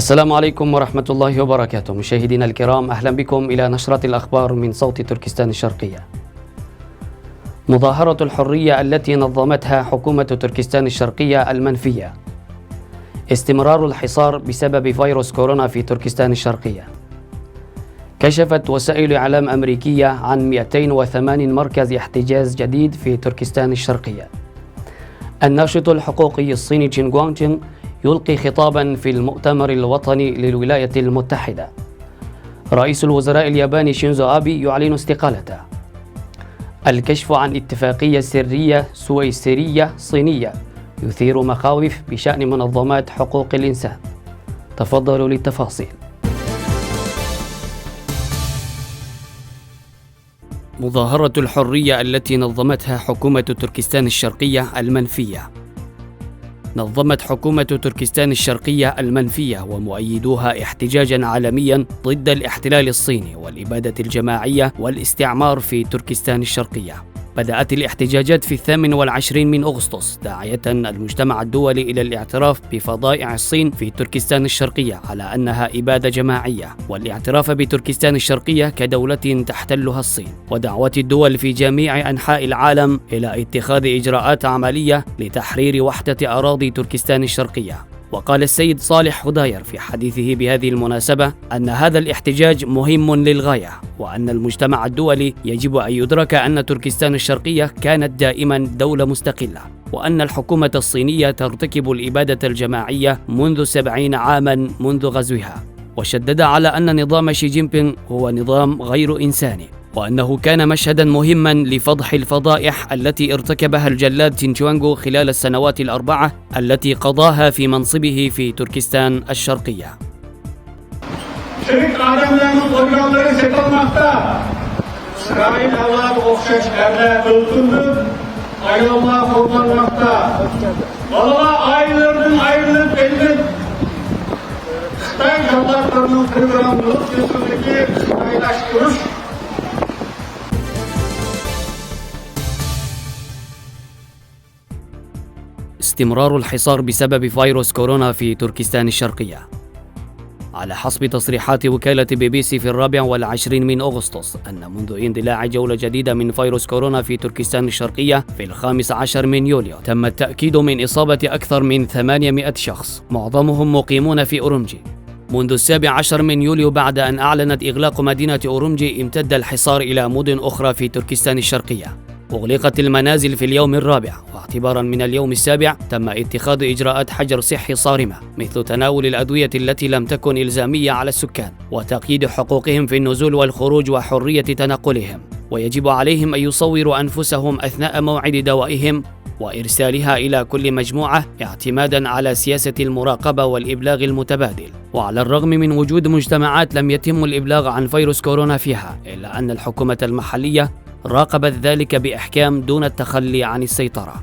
السلام عليكم ورحمة الله وبركاته. مشاهدينا الكرام، أهلا بكم إلى نشرة الأخبار من صوت تركستان الشرقية. مظاهرة الحرية التي نظمتها حكومة تركستان الشرقية المنفية. استمرار الحصار بسبب فيروس كورونا في تركستان الشرقية. كشفت وسائل إعلام أمريكية عن 208 مركز احتجاز جديد في تركستان الشرقية. الناشط الحقوقي الصيني تشين غوانغ يلقي خطابا في المؤتمر الوطني للولايات المتحدة. رئيس الوزراء الياباني شينزو آبي يعلن استقالته. الكشف عن اتفاقية سرية سويسرية صينية يثير مخاوف بشأن منظمات حقوق الإنسان. تفضلوا للتفاصيل. مظاهرة الحرية التي نظمتها حكومة تركستان الشرقية المنفية. نظمت حكومة تركستان الشرقية المنفية ومؤيدوها احتجاجا عالميا ضد الاحتلال الصيني والإبادة الجماعية والاستعمار في تركستان الشرقية. بدأت الاحتجاجات في 28 من أغسطس داعية المجتمع الدولي إلى الاعتراف بفظائع الصين في تركستان الشرقية على أنها إبادة جماعية، والاعتراف بتركستان الشرقية كدولة تحتلها الصين، ودعوة الدول في جميع أنحاء العالم إلى اتخاذ إجراءات عملية لتحرير وحدة أراضي تركستان الشرقية. وقال السيد صالح هداير في حديثه بهذه المناسبة أن هذا الاحتجاج مهم للغاية، وأن المجتمع الدولي يجب أن يدرك أن تركستان الشرقية كانت دائما دولة مستقلة، وأن الحكومة الصينية ترتكب الإبادة الجماعية منذ 70 عاما منذ غزوها. وشدد على أن نظام شي جين بينغ هو نظام غير إنساني، وأنه كان مشهدا مهما لفضح الفضائح التي ارتكبها الجلاد تين جوانغ خلال السنوات الأربعة التي قضاها في منصبه في تركستان الشرقية. استمرار الحصار بسبب فيروس كورونا في تركستان الشرقية. على حسب تصريحات وكالة BBC في 24 من أغسطس أن منذ اندلاع جولة جديدة من فيروس كورونا في تركستان الشرقية في 15 من يوليو تم التأكيد من إصابة أكثر من 800 شخص، معظمهم مقيمون في أورمجي. منذ 17 من يوليو بعد أن أعلنت إغلاق مدينة أورمجي امتد الحصار إلى مدن أخرى في تركستان الشرقية. أغلقت المنازل في اليوم الرابع، واعتبارا من اليوم السابع تم اتخاذ إجراءات حجر صحي صارمة، مثل تناول الأدوية التي لم تكن إلزامية على السكان، وتقييد حقوقهم في النزول والخروج وحرية تنقلهم، ويجب عليهم أن يصوروا أنفسهم أثناء موعد دوائهم وإرسالها إلى كل مجموعة اعتمادا على سياسة المراقبة والإبلاغ المتبادل. وعلى الرغم من وجود مجتمعات لم يتم الإبلاغ عن فيروس كورونا فيها، إلا أن الحكومة المحلية راقبت ذلك بإحكام دون التخلي عن السيطرة.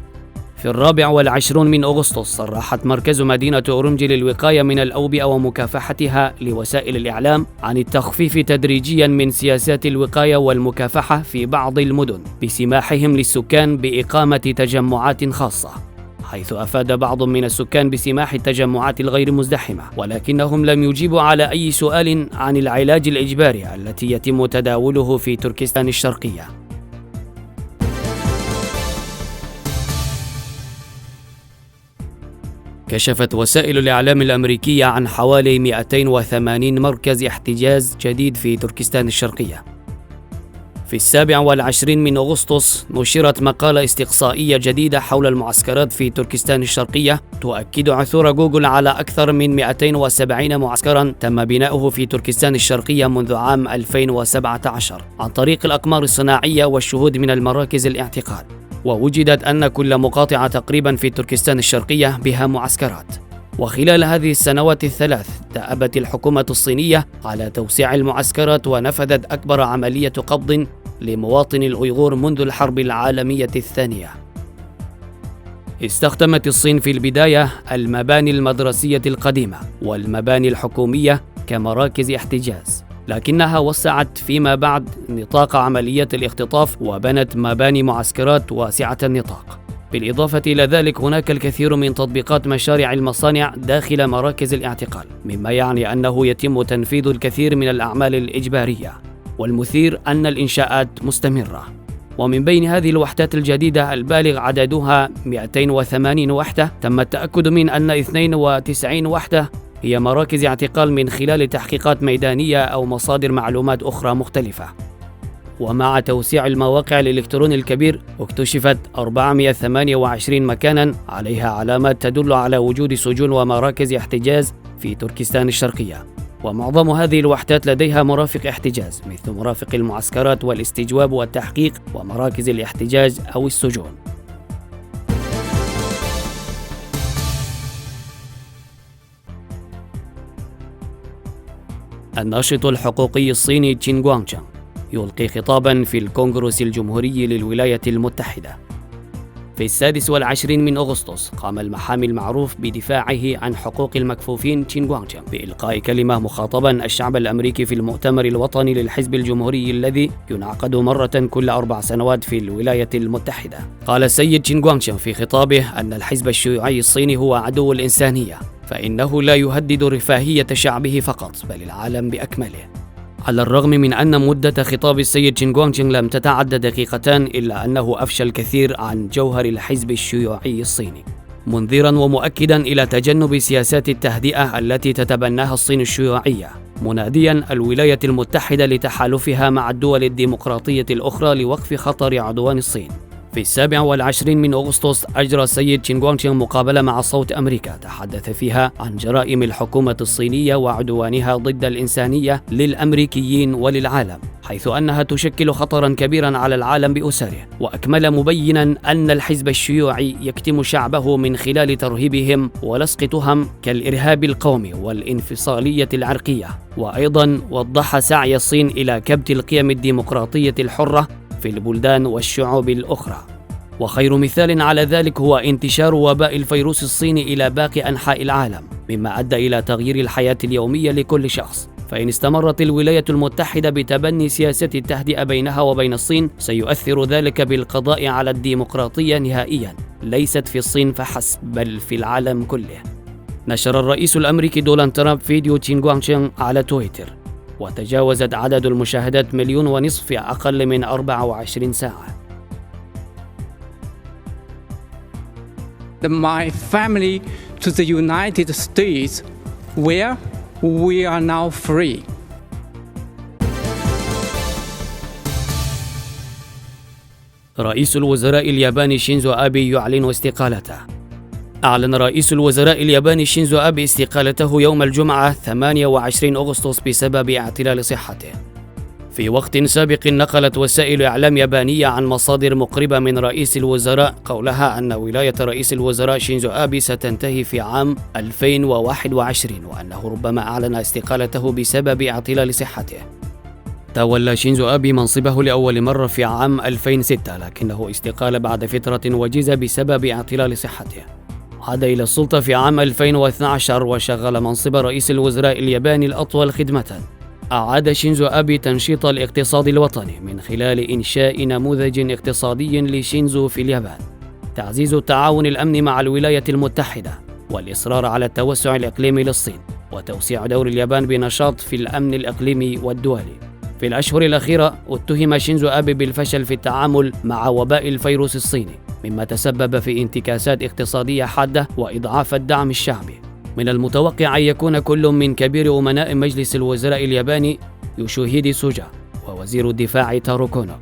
في 24 من أغسطس صرحت مركز مدينة أورمجي للوقاية من الأوبئة ومكافحتها لوسائل الإعلام عن التخفيف تدريجيا من سياسات الوقاية والمكافحة في بعض المدن بسماحهم للسكان بإقامة تجمعات خاصة، حيث أفاد بعض من السكان بسماح التجمعات الغير مزدحمة، ولكنهم لم يجيبوا على أي سؤال عن العلاج الإجباري التي يتم تداوله في تركستان الشرقية. كشفت وسائل الإعلام الأمريكية عن حوالي 280 مركز احتجاز جديد في تركستان الشرقية. في 27 من أغسطس نشرت مقالة استقصائية جديدة حول المعسكرات في تركستان الشرقية تؤكد عثور جوجل على أكثر من 270 معسكرا تم بناؤه في تركستان الشرقية منذ عام 2017 عن طريق الأقمار الصناعية والشهود من المراكز الاعتقال. ووجدت أن كل مقاطعة تقريبا في تركستان الشرقية بها معسكرات. وخلال هذه السنوات الثلاث دأبت الحكومة الصينية على توسيع المعسكرات ونفذت أكبر عملية قبض لمواطني الأيغور منذ الحرب العالمية الثانية. استخدمت الصين في البداية المباني المدرسية القديمة والمباني الحكومية كمراكز احتجاز، لكنها وسعت فيما بعد نطاق عملية الاختطاف وبنت مباني معسكرات واسعة النطاق. بالإضافة إلى ذلك هناك الكثير من تطبيقات مشاريع المصانع داخل مراكز الاعتقال، مما يعني أنه يتم تنفيذ الكثير من الأعمال الإجبارية، والمثير أن الإنشاءات مستمرة. ومن بين هذه الوحدات الجديدة البالغ عددها 280 وحدة، تم التأكد من أن 92 وحدة هي مراكز اعتقال من خلال تحقيقات ميدانية أو مصادر معلومات أخرى مختلفة. ومع توسيع المواقع الإلكتروني الكبير، اكتشفت 428 مكانا عليها علامات تدل على وجود سجون ومراكز احتجاز في تركستان الشرقية، ومعظم هذه الوحدات لديها مرافق احتجاز مثل مرافق المعسكرات والاستجواب والتحقيق ومراكز الاحتجاز أو السجون. الناشط الحقوقي الصيني تشين غوانغشان يلقي خطابا في الكونغرس الجمهوري للولايات المتحدة. في 26 من أغسطس قام المحامي المعروف بدفاعه عن حقوق المكفوفين تشين غوانغشان بإلقاء كلمة مخاطبا الشعب الأمريكي في المؤتمر الوطني للحزب الجمهوري الذي ينعقد مرة كل 4 سنوات في الولايات المتحدة. قال السيد تشين غوانغشان في خطابه أن الحزب الشيوعي الصيني هو عدو الإنسانية، فإنه لا يهدد رفاهية شعبه فقط بل العالم بأكمله. على الرغم من أن مدة خطاب السيد تشين غوانغشان لم تتعدى دقيقتان، إلا أنه أفشى الكثير عن جوهر الحزب الشيوعي الصيني، منذرا ومؤكدا إلى تجنب سياسات التهدئة التي تتبناها الصين الشيوعية، مناديا الولايات المتحدة لتحالفها مع الدول الديمقراطية الأخرى لوقف خطر عدوان الصين. في 27 من أغسطس أجرى السيد تشين غوانغشان مقابلة مع صوت أمريكا تحدث فيها عن جرائم الحكومة الصينية وعدوانها ضد الإنسانية للأمريكيين وللعالم، حيث أنها تشكل خطرا كبيرا على العالم بأسره، وأكمل مبينا أن الحزب الشيوعي يكتم شعبه من خلال ترهيبهم ولصق تهم كالإرهاب القومي والانفصالية العرقية. وأيضا وضح سعي الصين إلى كبت القيم الديمقراطية الحرة في البلدان والشعوب الأخرى. وخير مثال على ذلك هو انتشار وباء الفيروس الصيني إلى باقي أنحاء العالم، مما أدى إلى تغيير الحياة اليومية لكل شخص. فإن استمرت الولايات المتحدة بتبني سياسة التهدئة بينها وبين الصين، سيؤثر ذلك بالقضاء على الديمقراطية نهائيا، ليست في الصين فحسب بل في العالم كله. نشر الرئيس الأمريكي دونالد ترامب فيديو تشين غوانغشان على تويتر، وتجاوزت عدد المشاهدات 1.5 مليون في أقل من 24 ساعة. My family to the United States, where we are now free. رئيس الوزراء الياباني شينزو آبي يعلن استقالته. أعلن رئيس الوزراء الياباني شينزو آبي استقالته يوم الجمعة 28 أغسطس بسبب اعتلال صحته. في وقت سابق نقلت وسائل إعلام يابانية عن مصادر مقربة من رئيس الوزراء قولها أن ولاية رئيس الوزراء شينزو آبي ستنتهي في عام 2021، وأنه ربما أعلن استقالته بسبب اعتلال صحته. تولى شينزو آبي منصبه لأول مرة في عام 2006، لكنه استقال بعد فترة وجيزة بسبب اعتلال صحته. عاد إلى السلطة في عام 2012 وشغل منصب رئيس الوزراء الياباني الأطول خدمة. أعاد شينزو آبي تنشيط الاقتصاد الوطني من خلال إنشاء نموذج اقتصادي لشينزو في اليابان، تعزيز التعاون الأمني مع الولايات المتحدة، والإصرار على التوسع الإقليمي للصين، وتوسيع دور اليابان بنشاط في الأمن الإقليمي والدولي. في الأشهر الأخيرة اتهم شينزو آبي بالفشل في التعامل مع وباء الفيروس الصيني، مما تسبب في انتكاسات اقتصادية حادة وإضعاف الدعم الشعبي. من المتوقع أن يكون كل من كبير أمناء مجلس الوزراء الياباني يوشيهيدي سوجا، ووزير الدفاع تارو كونو،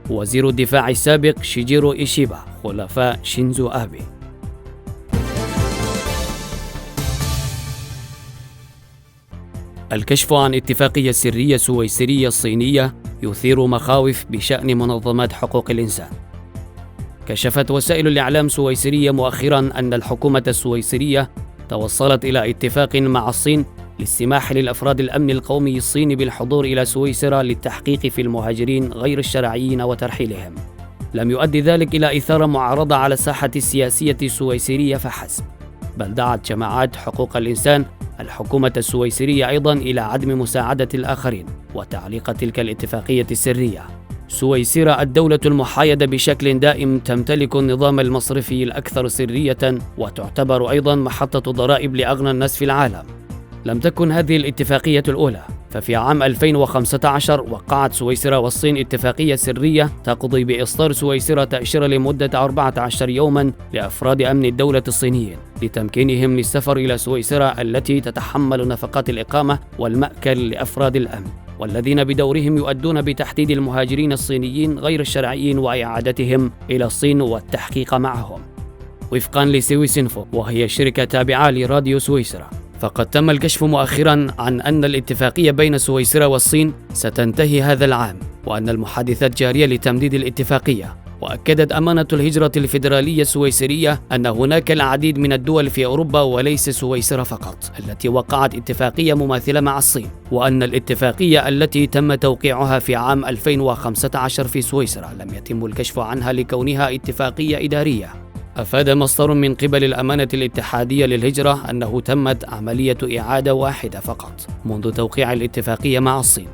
ووزير الدفاع السابق شيجيرو إيشيبا خلفاء شينزو آبي. الكشف عن اتفاقية سرية سويسرية صينية يثير مخاوف بشأن منظمات حقوق الإنسان. كشفت وسائل الإعلام سويسرية مؤخرا أن الحكومة السويسرية توصلت إلى اتفاق مع الصين للسماح للأفراد الأمن القومي الصيني بالحضور إلى سويسرا للتحقيق في المهاجرين غير الشرعيين وترحيلهم. لم يؤدي ذلك إلى إثارة معارضة على الساحة السياسية السويسرية فحسب، بل دعت جماعات حقوق الإنسان الحكومة السويسرية أيضا إلى عدم مساعدة الآخرين وتعليق تلك الاتفاقية السرية. سويسرا الدولة المحايدة بشكل دائم تمتلك النظام المصرفي الأكثر سرية وتعتبر أيضا محطة ضرائب لأغنى الناس في العالم. لم تكن هذه الاتفاقية الأولى، ففي عام 2015 وقعت سويسرا والصين اتفاقية سرية تقضي بإصدار سويسرا تأشيرة لمدة 14 يوما لأفراد أمن الدولة الصينيين لتمكينهم للسفر إلى سويسرا التي تتحمل نفقات الإقامة والمأكل لأفراد الأمن، والذين بدورهم يؤدون بتحديد المهاجرين الصينيين غير الشرعيين وإعادتهم إلى الصين والتحقيق معهم. وفقا لسويسينفو وهي شركة تابعة لراديو سويسرا، فقد تم الكشف مؤخرا عن أن الاتفاقية بين سويسرا والصين ستنتهي هذا العام، وأن المحادثات جارية لتمديد الاتفاقية. وأكدت أمانة الهجرة الفيدرالية السويسرية أن هناك العديد من الدول في أوروبا وليس سويسرا فقط التي وقعت اتفاقية مماثلة مع الصين، وأن الاتفاقية التي تم توقيعها في عام 2015 في سويسرا لم يتم الكشف عنها لكونها اتفاقية إدارية. أفاد مصدر من قبل الأمانة الاتحادية للهجرة أنه تمت عملية إعادة واحدة فقط منذ توقيع الاتفاقية مع الصين.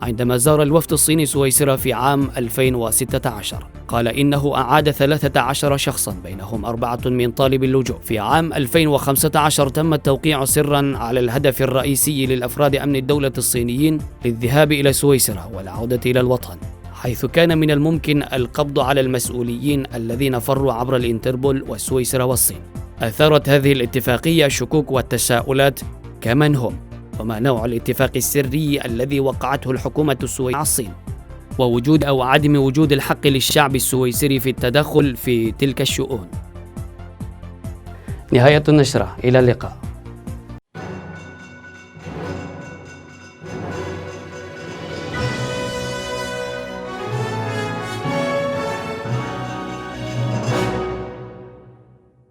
عندما زار الوفد الصيني سويسرا في عام 2016 قال إنه أعاد 13 شخصا بينهم 4 من طالب اللجوء. في عام 2015 تم التوقيع سرا على الهدف الرئيسي للأفراد أمن الدولة الصينيين للذهاب إلى سويسرا والعودة إلى الوطن، حيث كان من الممكن القبض على المسؤولين الذين فروا عبر الإنتربول وسويسرا والصين. أثارت هذه الاتفاقية الشكوك والتساؤلات كمن هم، وما نوع الاتفاق السري الذي وقعته الحكومة السويسرية مع الصين، ووجود أو عدم وجود الحق للشعب السويسري في التدخل في تلك الشؤون. نهاية النشرة، إلى اللقاء.